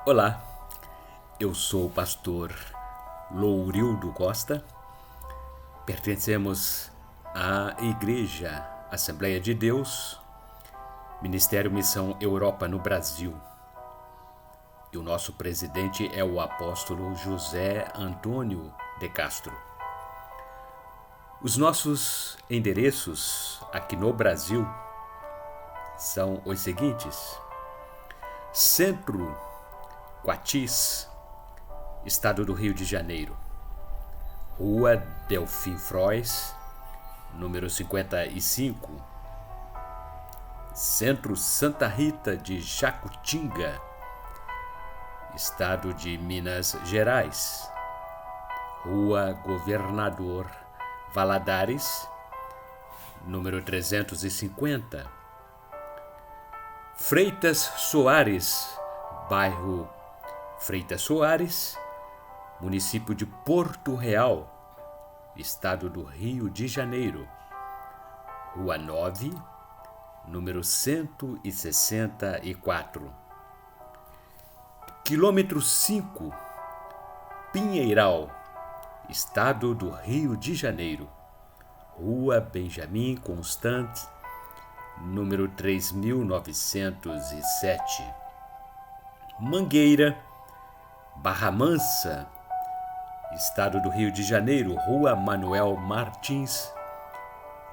Olá, eu sou o pastor Lourildo Costa. Pertencemos à Igreja Assembleia de Deus, Ministério Missão Europa no Brasil. E o nosso presidente é o apóstolo José Antônio de Castro. Os nossos endereços aqui no Brasil são os seguintes: Centro Quatis, Estado do Rio de Janeiro, Rua Delfim Frois, número 55, Centro Santa Rita de Jacutinga, Estado de Minas Gerais, Rua Governador Valadares, número 350, Freitas Soares, bairro Freitas Soares, município de Porto Real, Estado do Rio de Janeiro, Rua 9, número 164. Quilômetro 5, Pinheiral, Estado do Rio de Janeiro, Rua Benjamin Constant, número 3907. Mangueira, Barra Mansa, Estado do Rio de Janeiro, Rua Manuel Martins,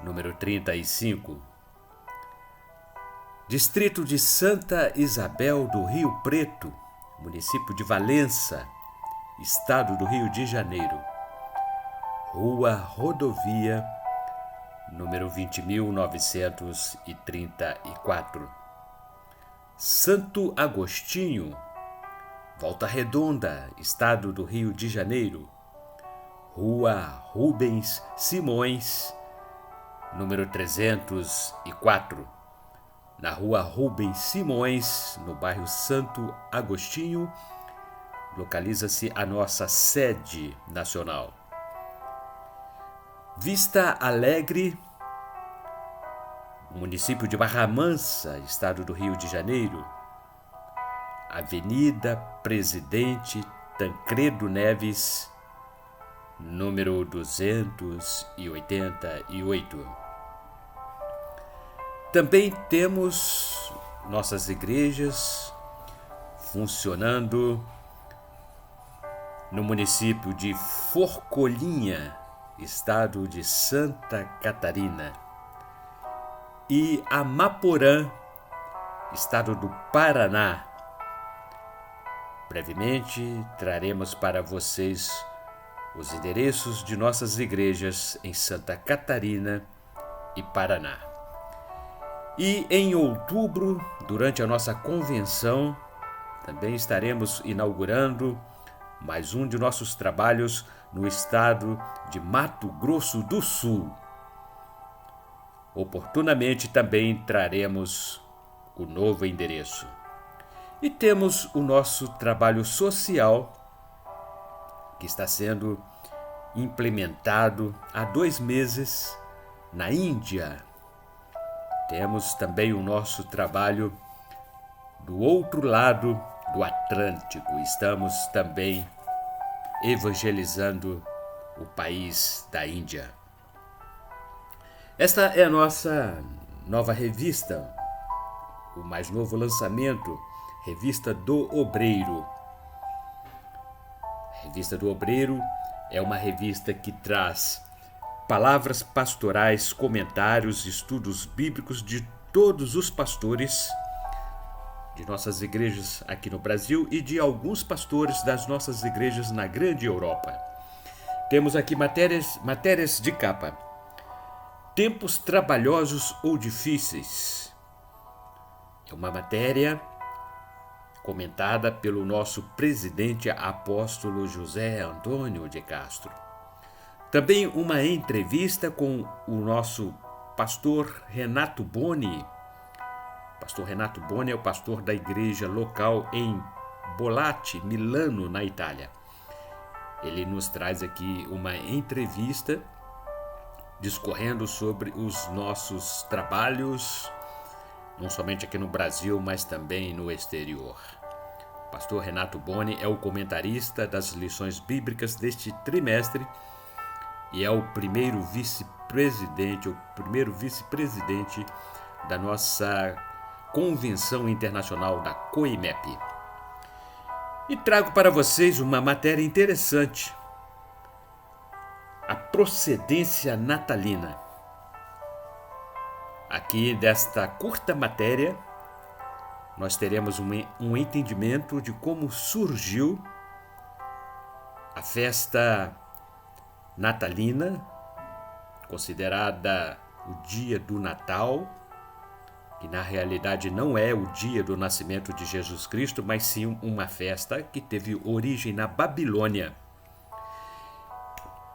número 35. Distrito de Santa Isabel do Rio Preto, município de Valença, Estado do Rio de Janeiro, Rua Rodovia, número 20.934. Santo Agostinho, Volta Redonda, Estado do Rio de Janeiro, Rua Rubens Simões, número 304. Na Rua Rubens Simões, no bairro Santo Agostinho, localiza-se a nossa sede nacional. Vista Alegre, município de Barra Mansa, Estado do Rio de Janeiro, Avenida Presidente Tancredo Neves, número 288. Também temos nossas igrejas funcionando no município de Forcolinha, Estado de Santa Catarina, e Amaporã, Estado do Paraná. Brevemente traremos para vocês os endereços de nossas igrejas em Santa Catarina e Paraná. E em outubro, durante a nossa convenção, também estaremos inaugurando mais um de nossos trabalhos no estado de Mato Grosso do Sul. Oportunamente também traremos o novo endereço. E temos o nosso trabalho social, que está sendo implementado há 2 meses na Índia. Temos também o nosso trabalho do outro lado do Atlântico. Estamos também evangelizando o país da Índia. Esta é a nossa nova revista, o mais novo lançamento, Revista do Obreiro. A Revista do Obreiro é uma revista que traz palavras pastorais, comentários, estudos bíblicos de todos os pastores de nossas igrejas aqui no Brasil e de alguns pastores das nossas igrejas na grande Europa. Temos aqui matérias de capa. Tempos trabalhosos ou difíceis. É uma matéria comentada pelo nosso presidente apóstolo José Antônio de Castro. Também uma entrevista com o nosso pastor Renato Boni. Pastor Renato Boni é o pastor da igreja local em Bollate, Milano, na Itália. Ele nos traz aqui uma entrevista discorrendo sobre os nossos trabalhos, não somente aqui no Brasil, mas também no exterior. Pastor Renato Boni é o comentarista das lições bíblicas deste trimestre e é o primeiro vice-presidente da nossa Convenção Internacional da COIMEP. E trago para vocês uma matéria interessante: a procedência natalina. Aqui desta curta matéria, nós teremos um entendimento de como surgiu a festa natalina, considerada o dia do Natal, que na realidade não é o dia do nascimento de Jesus Cristo, mas sim uma festa que teve origem na Babilônia.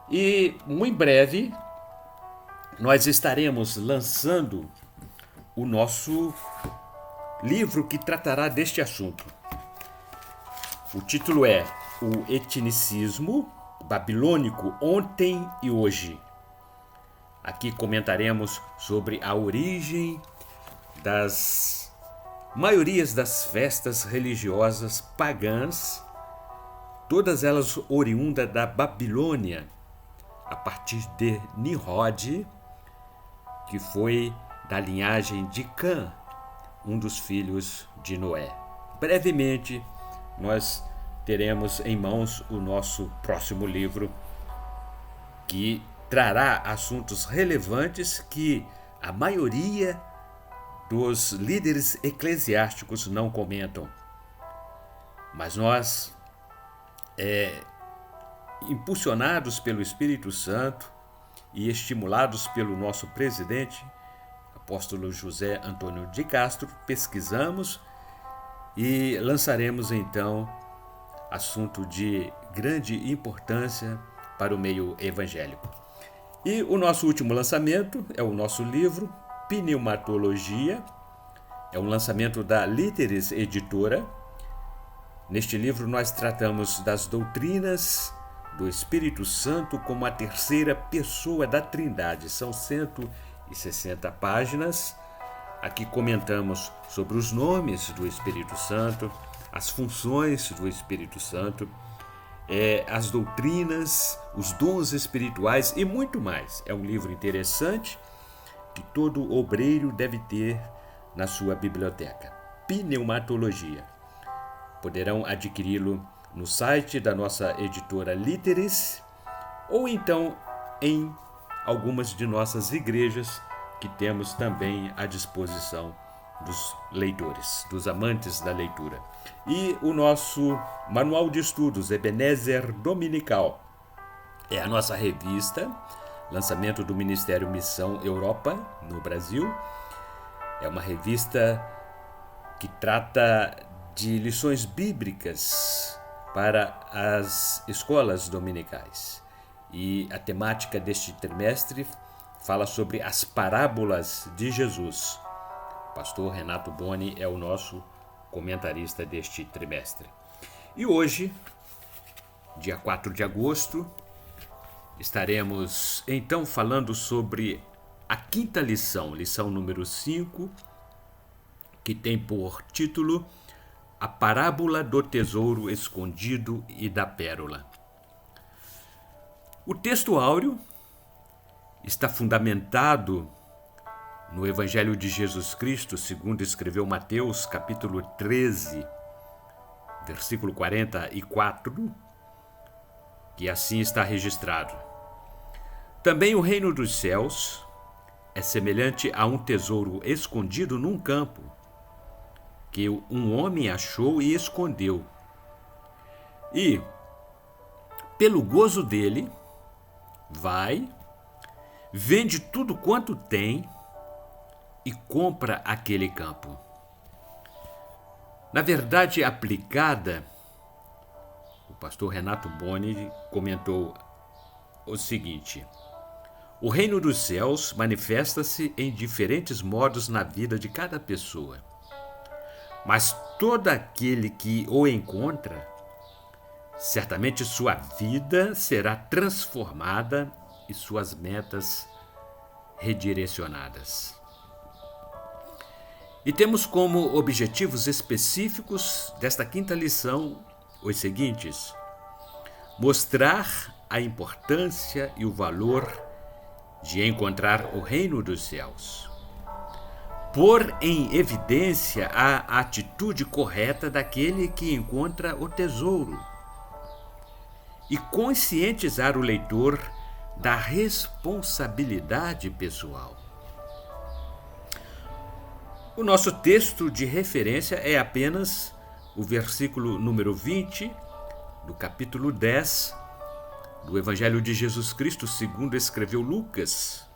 E muito em breve nós estaremos lançando o nosso livro que tratará deste assunto. O título é O Etnicismo Babilônico Ontem e Hoje. Aqui comentaremos sobre a origem das maiorias das festas religiosas pagãs, todas elas oriundas da Babilônia, a partir de Nimrod, que foi da linhagem de Cã, um dos filhos de Noé. Brevemente, nós teremos em mãos o nosso próximo livro, que trará assuntos relevantes que a maioria dos líderes eclesiásticos não comentam. Mas nós, impulsionados pelo Espírito Santo e estimulados pelo nosso presidente, apóstolo José Antônio de Castro, pesquisamos e lançaremos então assunto de grande importância para o meio evangélico. E o nosso último lançamento é o nosso livro Pneumatologia, é um lançamento da Líteres Editora. Neste livro nós tratamos das doutrinas do Espírito Santo como a terceira pessoa da Trindade. São 160 páginas. Aqui comentamos sobre os nomes do Espírito Santo, as funções do Espírito Santo, as doutrinas, os dons espirituais e muito mais. É um livro interessante que todo obreiro deve ter na sua biblioteca. Pneumatologia. Poderão adquiri-lo no site da nossa editora Líteres ou então em algumas de nossas igrejas que temos também à disposição dos leitores, dos amantes da leitura. E o nosso manual de estudos Ebenezer Dominical é a nossa revista, lançamento do Ministério Missão Europa no Brasil. É uma revista que trata de lições bíblicas para as escolas dominicais. E a temática deste trimestre fala sobre as parábolas de Jesus. O pastor Renato Boni é o nosso comentarista deste trimestre. E hoje, dia 4 de agosto, estaremos então falando sobre a quinta lição, lição número 5, que tem por título A Parábola do Tesouro Escondido e da Pérola. O texto áureo está fundamentado no Evangelho de Jesus Cristo, segundo escreveu Mateus, capítulo 13, versículo 44, que assim está registrado. Também o reino dos céus é semelhante a um tesouro escondido num campo, que um homem achou e escondeu. E, pelo gozo dele, vai, vende tudo quanto tem e compra aquele campo. Na verdade aplicada, o pastor Renato Boni comentou o seguinte: o reino dos céus manifesta-se em diferentes modos na vida de cada pessoa. Mas todo aquele que o encontra, certamente sua vida será transformada e suas metas redirecionadas. E temos como objetivos específicos desta quinta lição os seguintes: mostrar a importância e o valor de encontrar o reino dos céus, pôr em evidência a atitude correta daquele que encontra o tesouro e conscientizar o leitor da responsabilidade pessoal. O nosso texto de referência é apenas o versículo número 20 do capítulo 10 do Evangelho de Jesus Cristo, segundo escreveu Lucas.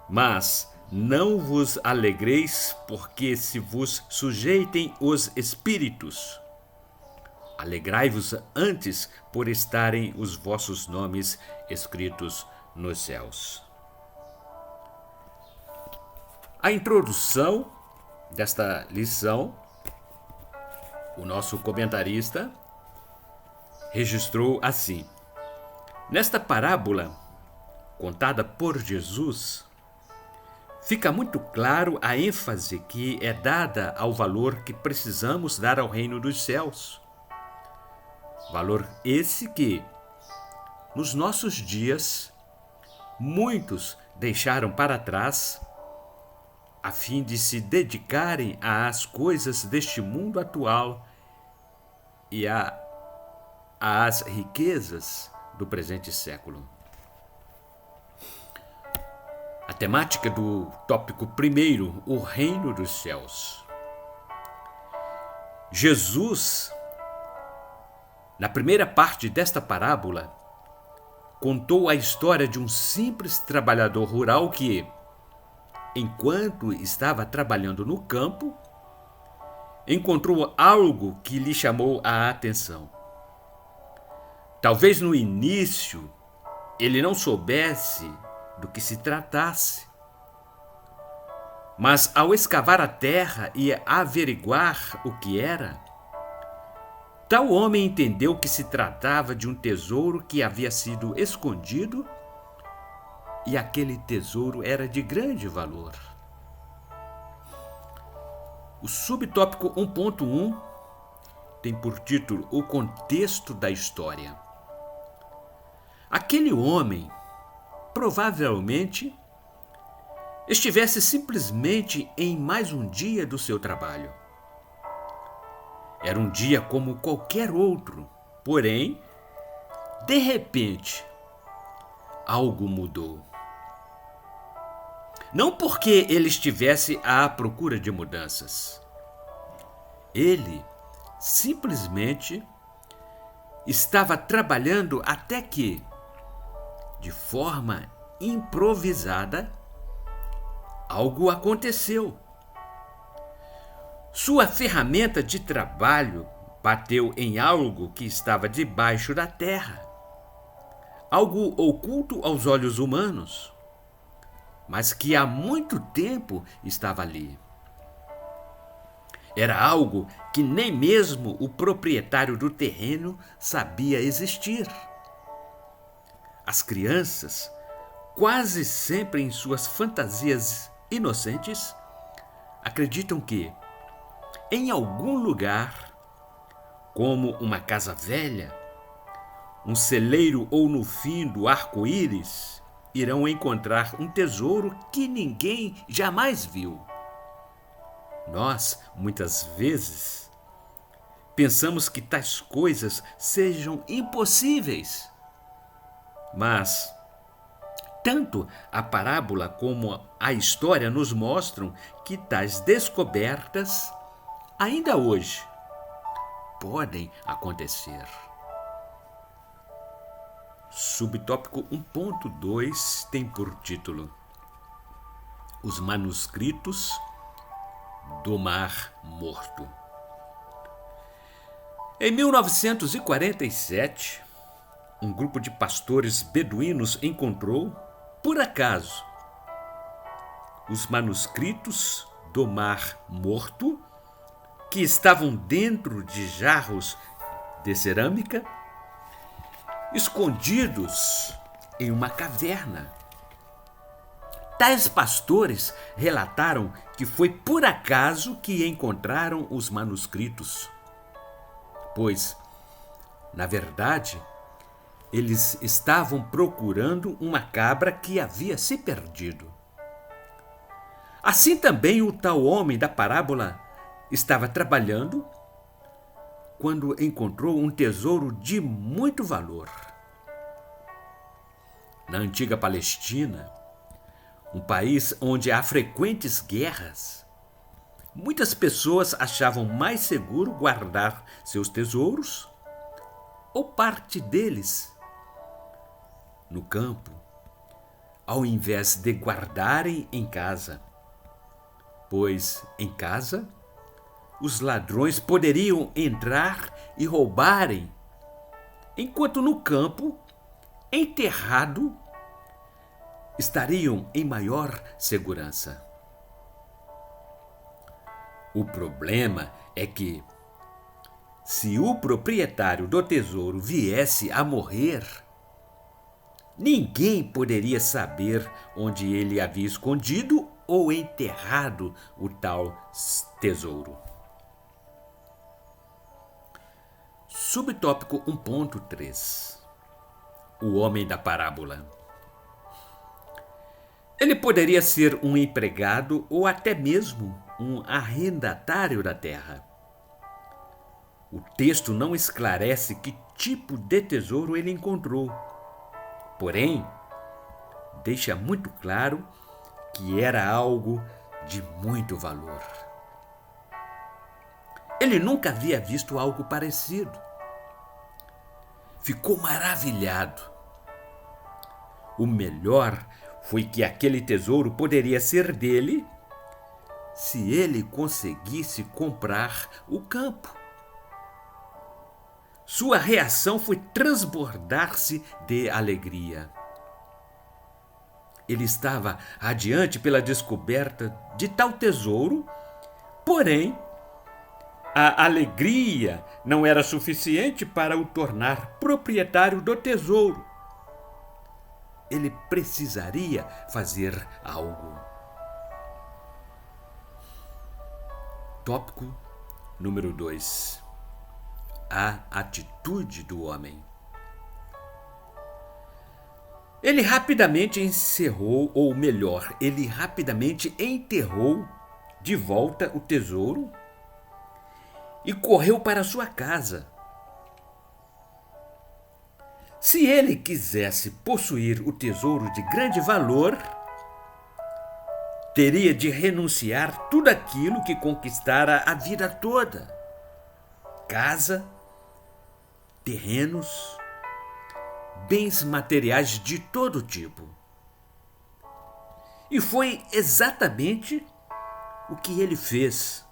Mas não vos alegreis porque se vos sujeitem os espíritos. Alegrai-vos antes por estarem os vossos nomes escritos nos céus. A introdução desta lição, o nosso comentarista registrou assim: nesta parábola contada por Jesus, fica muito claro a ênfase que é dada ao valor que precisamos dar ao reino dos céus. Valor esse que, nos nossos dias, muitos deixaram para trás a fim de se dedicarem às coisas deste mundo atual e às riquezas do presente século. A temática do tópico primeiro, o reino dos céus. Jesus, na primeira parte desta parábola, contou a história de um simples trabalhador rural que, enquanto estava trabalhando no campo, encontrou algo que lhe chamou a atenção. Talvez no início ele não soubesse do que se tratasse, mas ao escavar a terra e averiguar o que era, tal homem entendeu que se tratava de um tesouro que havia sido escondido, e aquele tesouro era de grande valor. O subtópico 1.1 tem por título o contexto da história. Aquele homem provavelmente estivesse simplesmente em mais um dia do seu trabalho. Era um dia como qualquer outro, porém, de repente, algo mudou. Não porque ele estivesse à procura de mudanças. Ele simplesmente estava trabalhando até que, de forma improvisada, algo aconteceu. Sua ferramenta de trabalho bateu em algo que estava debaixo da terra, algo oculto aos olhos humanos, mas que há muito tempo estava ali. Era algo que nem mesmo o proprietário do terreno sabia existir. As crianças, quase sempre em suas fantasias inocentes, acreditam que, em algum lugar, como uma casa velha, um celeiro ou no fim do arco-íris, irão encontrar um tesouro que ninguém jamais viu. Nós, muitas vezes, pensamos que tais coisas sejam impossíveis. Mas, tanto a parábola como a história nos mostram que tais descobertas, ainda hoje, podem acontecer. Subtópico 1.2 tem por título Os manuscritos do Mar Morto. Em 1947, um grupo de pastores beduínos encontrou, por acaso, os manuscritos do Mar Morto, que estavam dentro de jarros de cerâmica, escondidos em uma caverna. Tais pastores relataram que foi por acaso que encontraram os manuscritos, pois, na verdade, eles estavam procurando uma cabra que havia se perdido. Assim também o tal homem da parábola estava trabalhando quando encontrou um tesouro de muito valor. Na antiga Palestina, um país onde há frequentes guerras, muitas pessoas achavam mais seguro guardar seus tesouros ou parte deles no campo, ao invés de guardarem em casa, pois em casa os ladrões poderiam entrar e roubarem, enquanto no campo, enterrado, estariam em maior segurança. O problema é que, se o proprietário do tesouro viesse a morrer, ninguém poderia saber onde ele havia escondido ou enterrado o tal tesouro. Subtópico 1.3. O homem da parábola. Ele poderia ser um empregado ou até mesmo um arrendatário da terra. O texto não esclarece que tipo de tesouro ele encontrou. Porém, deixa muito claro que era algo de muito valor. Ele nunca havia visto algo parecido. Ficou maravilhado. O melhor foi que aquele tesouro poderia ser dele se ele conseguisse comprar o campo. Sua reação foi transbordar-se de alegria. Ele estava radiante pela descoberta de tal tesouro, porém, a alegria não era suficiente para o tornar proprietário do tesouro. Ele precisaria fazer algo. Tópico número 2. A atitude do homem. Ele rapidamente encerrou, ou melhor, ele rapidamente enterrou de volta o tesouro e correu para sua casa. Se ele quisesse possuir o tesouro de grande valor, teria de renunciar tudo aquilo que conquistara a vida toda: casa, terrenos, bens materiais de todo tipo. E foi exatamente o que ele fez,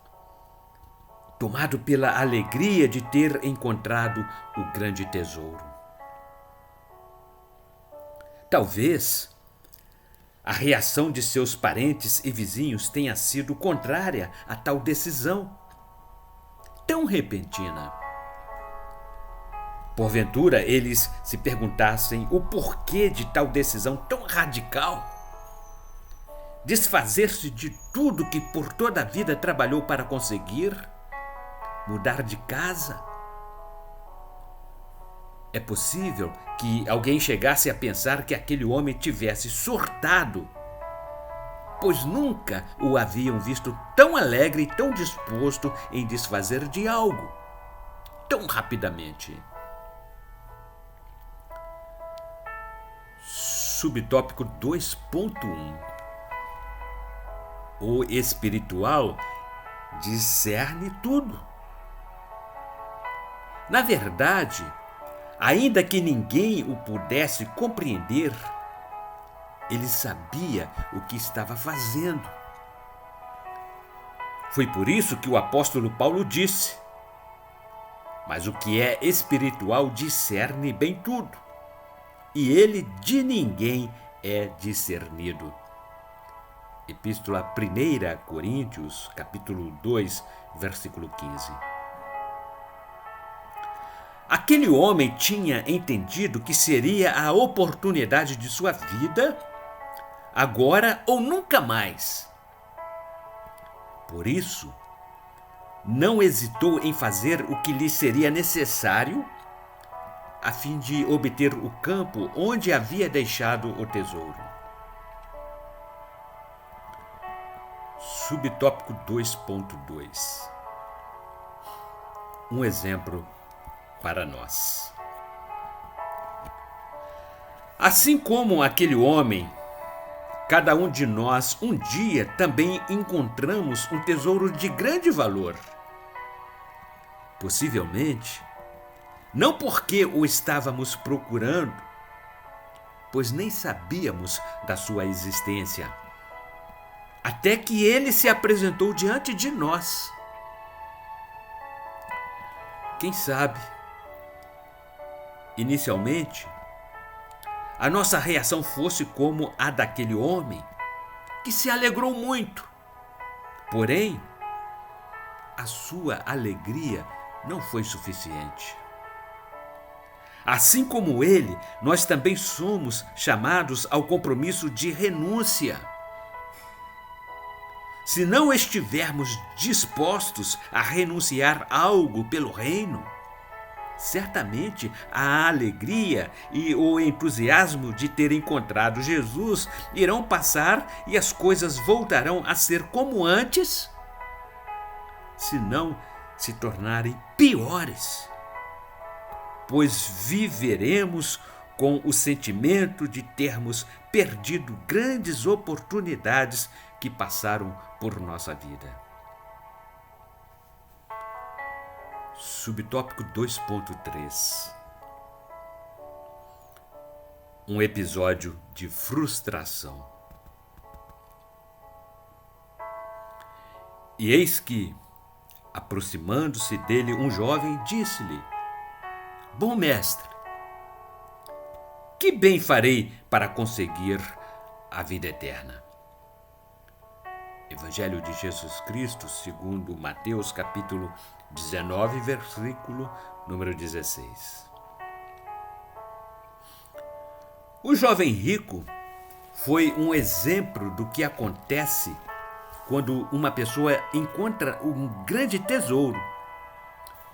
tomado pela alegria de ter encontrado o grande tesouro. Talvez a reação de seus parentes e vizinhos tenha sido contrária a tal decisão tão repentina. Porventura, eles se perguntassem o porquê de tal decisão tão radical. Desfazer-se de tudo que por toda a vida trabalhou para conseguir, mudar de casa. É possível que alguém chegasse a pensar que aquele homem tivesse surtado, pois nunca o haviam visto tão alegre e tão disposto em desfazer de algo tão rapidamente. Subtópico 2.1. O espiritual discerne tudo. Na verdade, ainda que ninguém o pudesse compreender, ele sabia o que estava fazendo. Foi por isso que o apóstolo Paulo disse: mas o que é espiritual discerne bem tudo, e ele de ninguém é discernido. Epístola 1 Coríntios, capítulo 2, versículo 15. Aquele homem tinha entendido que seria a oportunidade de sua vida agora ou nunca mais. Por isso, não hesitou em fazer o que lhe seria necessário a fim de obter o campo onde havia deixado o tesouro. Subtópico 2.2. Um exemplo para nós. Assim como aquele homem, cada um de nós um dia também encontramos um tesouro de grande valor. Possivelmente, não porque o estávamos procurando, pois nem sabíamos da sua existência, até que ele se apresentou diante de nós. Quem sabe, inicialmente, a nossa reação fosse como a daquele homem, que se alegrou muito. Porém, a sua alegria não foi suficiente. Assim como ele, nós também somos chamados ao compromisso de renúncia. Se não estivermos dispostos a renunciar algo pelo reino, certamente a alegria e o entusiasmo de ter encontrado Jesus irão passar e as coisas voltarão a ser como antes, se não se tornarem piores, pois viveremos com o sentimento de termos perdido grandes oportunidades que passaram por nossa vida. Subtópico 2.3. Um episódio de frustração. E eis que, aproximando-se dele um jovem, disse-lhe: Bom mestre, que bem farei para conseguir a vida eterna? Evangelho de Jesus Cristo, segundo Mateus, capítulo 19, versículo número 16. O jovem rico foi um exemplo do que acontece quando uma pessoa encontra um grande tesouro,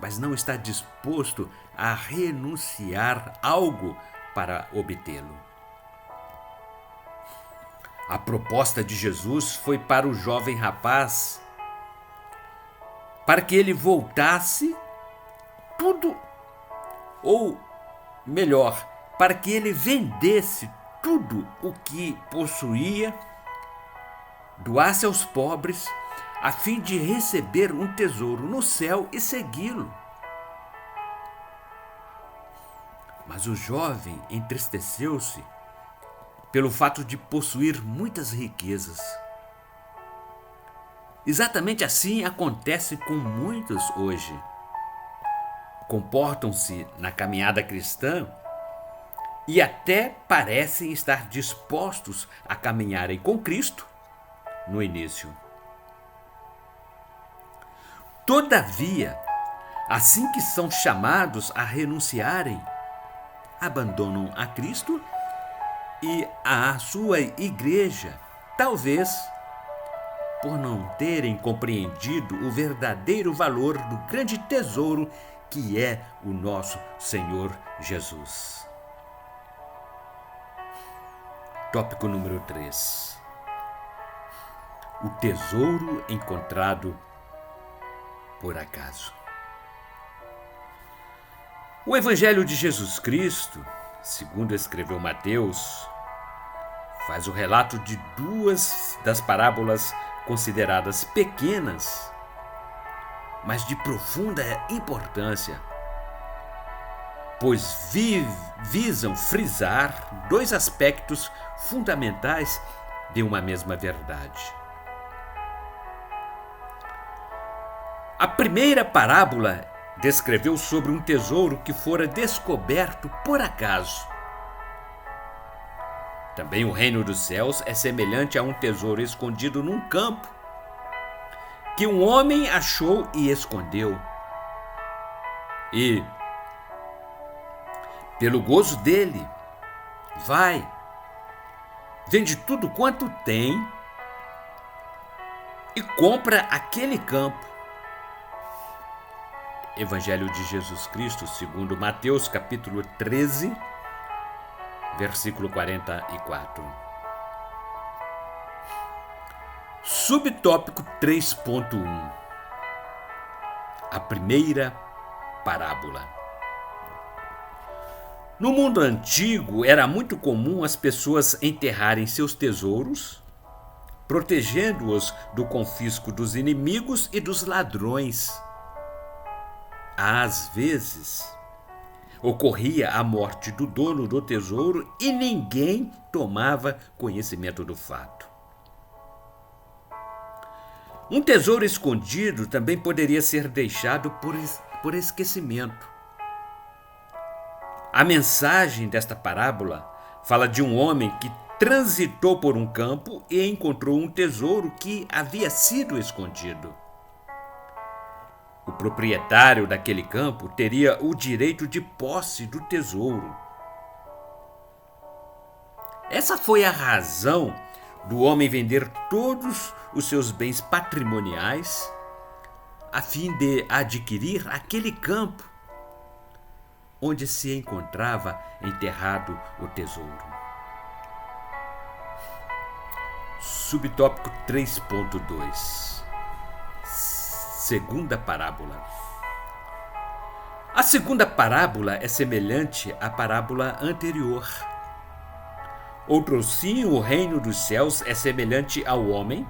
mas não está disposto a renunciar algo para obtê-lo. A proposta de Jesus foi para o jovem rapaz, para que ele voltasse tudo, ou melhor, para que ele vendesse tudo o que possuía, doasse aos pobres, a fim de receber um tesouro no céu e segui-lo. Mas o jovem entristeceu-se pelo fato de possuir muitas riquezas. Exatamente assim acontece com muitos hoje. Comportam-se na caminhada cristã e até parecem estar dispostos a caminharem com Cristo no início. Todavia, assim que são chamados a renunciarem, abandonam a Cristo e a sua igreja, talvez por não terem compreendido o verdadeiro valor do grande tesouro que é o nosso Senhor Jesus. Tópico número 3. O tesouro encontrado por acaso. O Evangelho de Jesus Cristo, segundo escreveu Mateus, faz o relato de duas das parábolas consideradas pequenas, mas de profunda importância, pois visam frisar dois aspectos fundamentais de uma mesma verdade. A primeira parábola descreveu sobre um tesouro que fora descoberto por acaso. Também o reino dos céus é semelhante a um tesouro escondido num campo, que um homem achou e escondeu. E, pelo gozo dele, vai vende tudo quanto tem e compra aquele campo. Evangelho de Jesus Cristo, segundo Mateus, capítulo 13, versículo 44. Subtópico 3.1. A primeira parábola. No mundo antigo, era muito comum as pessoas enterrarem seus tesouros, protegendo-os do confisco dos inimigos e dos ladrões. Às vezes, ocorria a morte do dono do tesouro e ninguém tomava conhecimento do fato. Um tesouro escondido também poderia ser deixado por esquecimento. A mensagem desta parábola fala de um homem que transitou por um campo e encontrou um tesouro que havia sido escondido. O proprietário daquele campo teria o direito de posse do tesouro. Essa foi a razão do homem vender todos os seus bens patrimoniais a fim de adquirir aquele campo onde se encontrava enterrado o tesouro. Subtópico 3.2. Segunda parábola. A segunda parábola é semelhante à parábola anterior. Outrosim, o reino dos céus é semelhante ao homem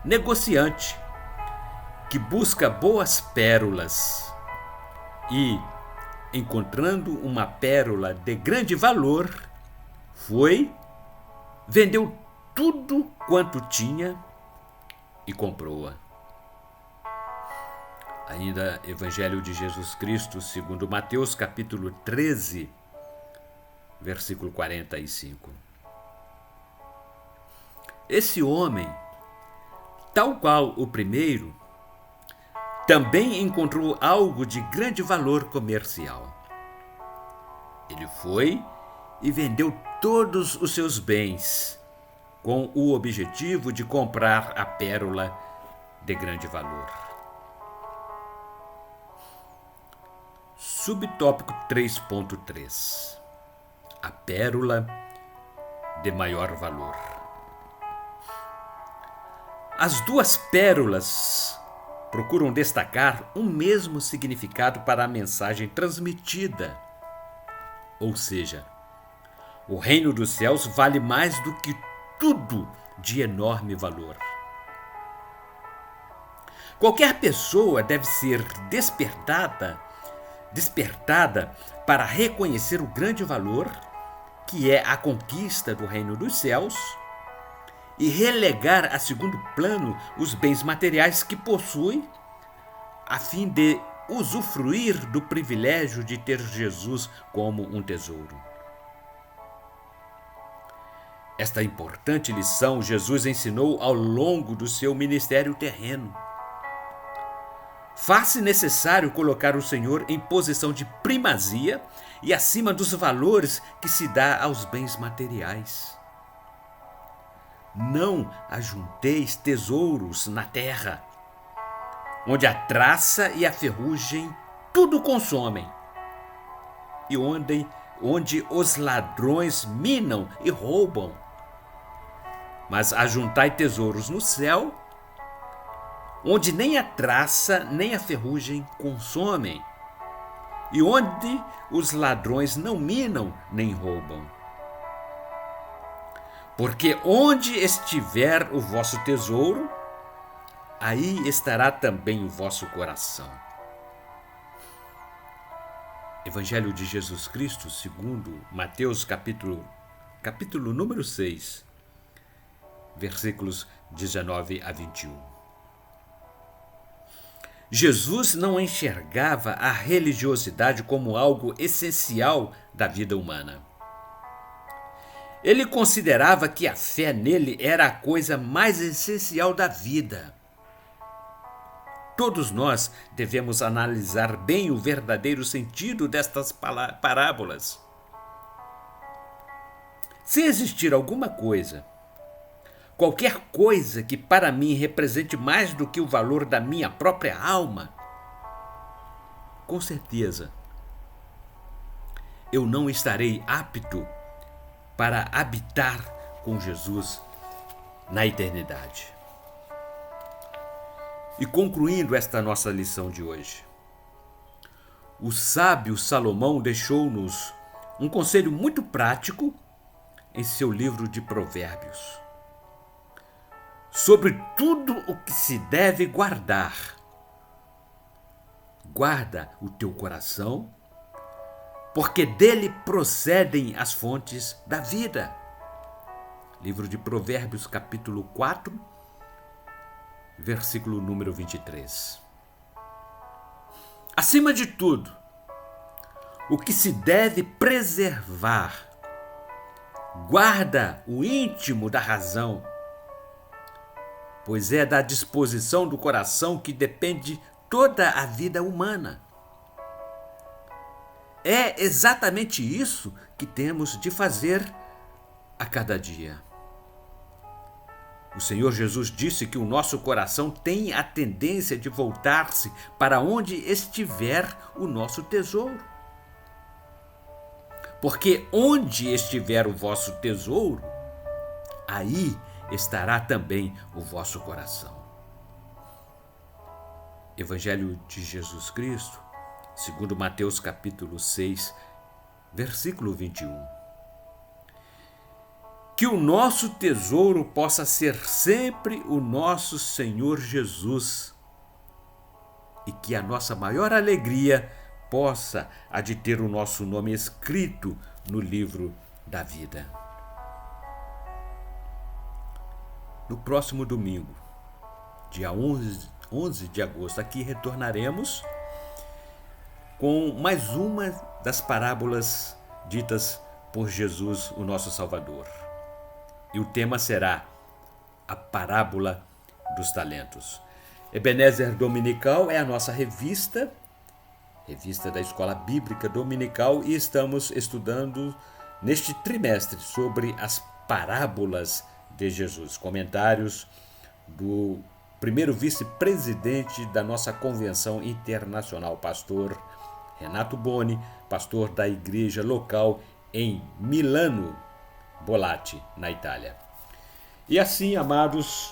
negociante que busca boas pérolas e, encontrando uma pérola de grande valor, vendeu tudo quanto tinha e comprou-a. Ainda Evangelho de Jesus Cristo, segundo Mateus, capítulo 13, versículo 45. Esse homem, tal qual o primeiro, também encontrou algo de grande valor comercial. Ele foi e vendeu todos os seus bens, com o objetivo de comprar a pérola de grande valor. Subtópico 3.3. A pérola de maior valor. As duas pérolas procuram destacar um mesmo significado para a mensagem transmitida. Ou seja, o reino dos céus vale mais do que tudo de enorme valor. Qualquer pessoa deve ser despertada para reconhecer o grande valor que é a conquista do reino dos céus e relegar a segundo plano os bens materiais que possui, a fim de usufruir do privilégio de ter Jesus como um tesouro. Esta importante lição Jesus ensinou ao longo do seu ministério terreno. Faz-se necessário colocar o Senhor em posição de primazia e acima dos valores que se dá aos bens materiais. Não ajunteis tesouros na terra, onde a traça e a ferrugem tudo consomem, e onde os ladrões minam e roubam. Mas ajuntai tesouros no céu, onde nem a traça nem a ferrugem consomem, e onde os ladrões não minam nem roubam. Porque onde estiver o vosso tesouro, aí estará também o vosso coração. Evangelho de Jesus Cristo, segundo Mateus, capítulo número 6, versículos 19 a 21. Jesus não enxergava a religiosidade como algo essencial da vida humana. Ele considerava que a fé nele era a coisa mais essencial da vida. Todos nós devemos analisar bem o verdadeiro sentido destas parábolas. Se existir alguma coisa, qualquer coisa que para mim represente mais do que o valor da minha própria alma, com certeza eu não estarei apto para habitar com Jesus na eternidade. E concluindo esta nossa lição de hoje, o sábio Salomão deixou-nos um conselho muito prático em seu livro de Provérbios. Sobre tudo o que se deve guardar, guarda o teu coração, porque dele procedem as fontes da vida. Livro de Provérbios, capítulo 4, versículo número 23. Acima de tudo, o que se deve preservar, guarda o íntimo da razão, pois é da disposição do coração que depende toda a vida humana. É exatamente isso que temos de fazer a cada dia. O Senhor Jesus disse que o nosso coração tem a tendência de voltar-se para onde estiver o nosso tesouro. Porque onde estiver o vosso tesouro, aí estará também o vosso coração. Evangelho de Jesus Cristo, segundo Mateus capítulo 6, versículo 21. Que o nosso tesouro possa ser sempre o nosso Senhor Jesus e que a nossa maior alegria possa a de ter o nosso nome escrito no livro da vida. No próximo domingo, dia 11 de agosto, aqui retornaremos com mais uma das parábolas ditas por Jesus, o nosso Salvador. E o tema será a parábola dos talentos. Ebenezer Dominical é a nossa revista da Escola Bíblica Dominical, e estamos estudando neste trimestre sobre as parábolas de Jesus. Comentários do primeiro vice-presidente da nossa Convenção Internacional, pastor Renato Boni, pastor da igreja local em Milano Bollate, na Itália. E assim, amados,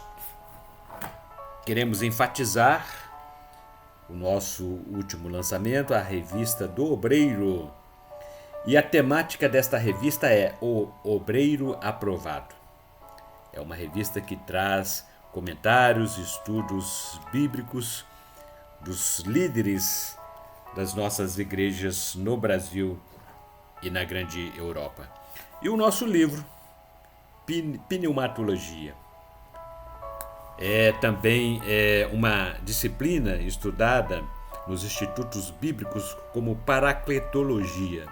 queremos enfatizar o nosso último lançamento, a revista do Obreiro. E a temática desta revista é O Obreiro Aprovado. É uma revista que traz comentários, estudos bíblicos dos líderes das nossas igrejas no Brasil e na grande Europa. E o nosso livro, Pneumatologia, é também uma disciplina estudada nos institutos bíblicos como Paracletologia.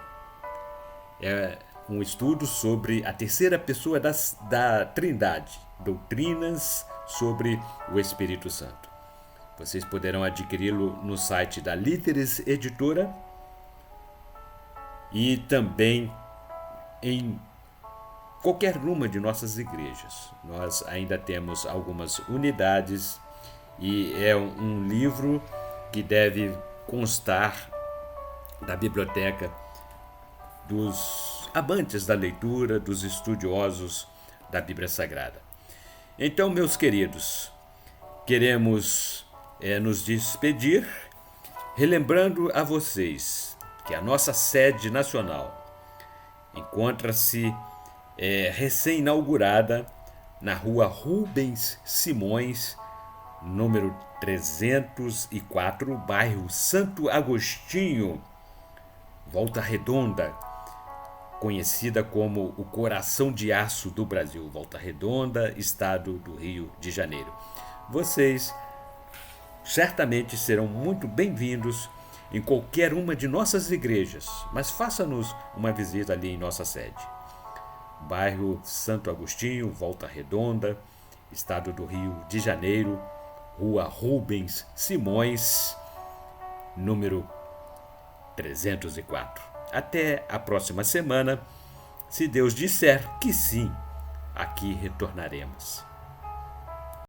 É um estudo sobre a terceira pessoa da Trindade, doutrinas sobre o Espírito Santo. Vocês poderão adquiri-lo no site da Líteres Editora e também em qualquer uma de nossas igrejas. Nós ainda temos algumas unidades e é um livro que deve constar da biblioteca dos amantes da leitura, dos estudiosos da Bíblia Sagrada. Então, meus queridos, queremos nos despedir, relembrando a vocês que a nossa sede nacional encontra-se recém-inaugurada na rua Rubens Simões, número 304, bairro Santo Agostinho, Volta Redonda, conhecida como o coração de aço do Brasil, Volta Redonda, estado do Rio de Janeiro. Vocês certamente serão muito bem-vindos em qualquer uma de nossas igrejas, mas faça-nos uma visita ali em nossa sede. Bairro Santo Agostinho, Volta Redonda, estado do Rio de Janeiro, rua Rubens Simões, número 304. Até a próxima semana, Se Deus disser que sim, aqui retornaremos.